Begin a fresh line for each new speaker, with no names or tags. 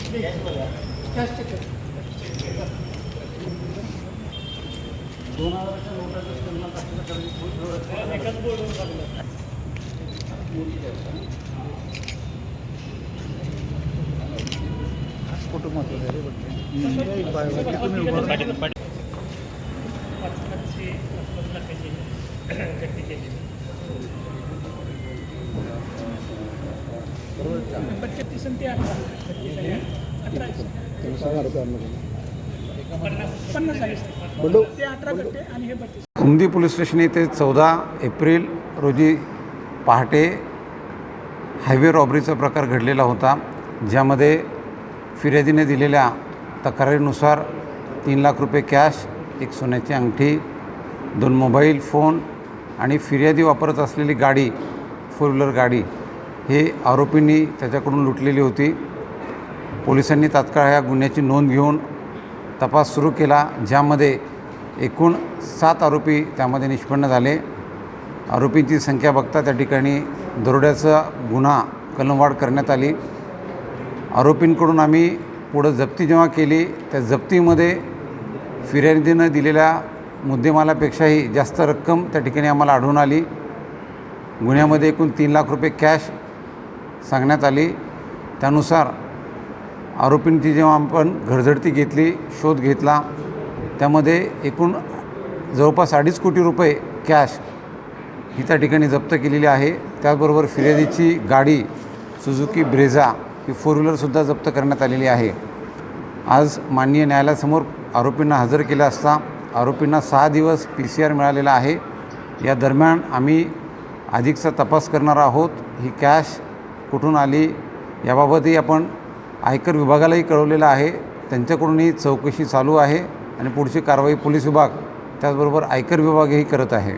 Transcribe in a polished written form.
Cash check कर.
2000च्या नोटाचं statement असलं तर
एकाच बोर्डवर टाकलं.
फोटो महत्त्वाचा आहे.
उमदी पोलीस स्टेशन येथे 14 एप्रिल रोजी पहाटे हायवे रॉबरीचा प्रकार घडलेला होता, ज्यामध्ये फिर्यादीने दिलेल्या तक्रारीनुसार 3 लाख रुपये कॅश, एक सोन्याची अंगठी, 2 मोबाईल फोन आणि फिर्यादी वापरत असलेली गाडी, 4 व्हीलर गाडी हे आरोपींनी त्याच्याकडून लुटलेली होती. पोलिसांनी तात्काळ या गुन्ह्याची नोंद घेऊन तपास सुरू केला, ज्यामध्ये एकूण 7 आरोपी त्यामध्ये निष्पन्न झाले. आरोपींची संख्या बघता त्या ठिकाणी दरोड्याचा गुन्हा कलमवाढ करण्यात आली. आरोपींकडून आम्ही पुढं जप्ती जेव्हा केली, त्या जप्तीमध्ये फिर्यादीनं दिलेल्या मुद्देमालापेक्षाही जास्त रक्कम त्या ठिकाणी आम्हाला आढळून आली. गुन्ह्यामध्ये एकूण 3 लाख रुपये कॅश सांगण्यात आली. त्यानुसार आरोपींची जेव्हा आपण घरझडती घेतली, शोध घेतला, त्यामध्ये एकूण जवळपास 2.5 कोटी रुपये कॅश ही त्या ठिकाणी जप्त केलेली आहे. त्याचबरोबर फिर्यादीची गाडी सुझुकी ब्रेझा ही 4 व्हीलरसुद्धा जप्त करण्यात आलेली आहे. आज माननीय न्यायालयासमोर आरोपींना हजर केलं असता आरोपींना 6 दिवस PCR मिळालेला आहे. या दरम्यान आम्ही अधिकचा तपास करणार आहोत. ही कॅश कुठून आली याबाबतही आपण आयकर विभागालाही कळवलेलं आहे. त्यांच्याकडूनही चौकशी चालू आहे आणि पुढची कारवाई पोलीस विभाग त्याचबरोबर आयकर विभागही करत आहे.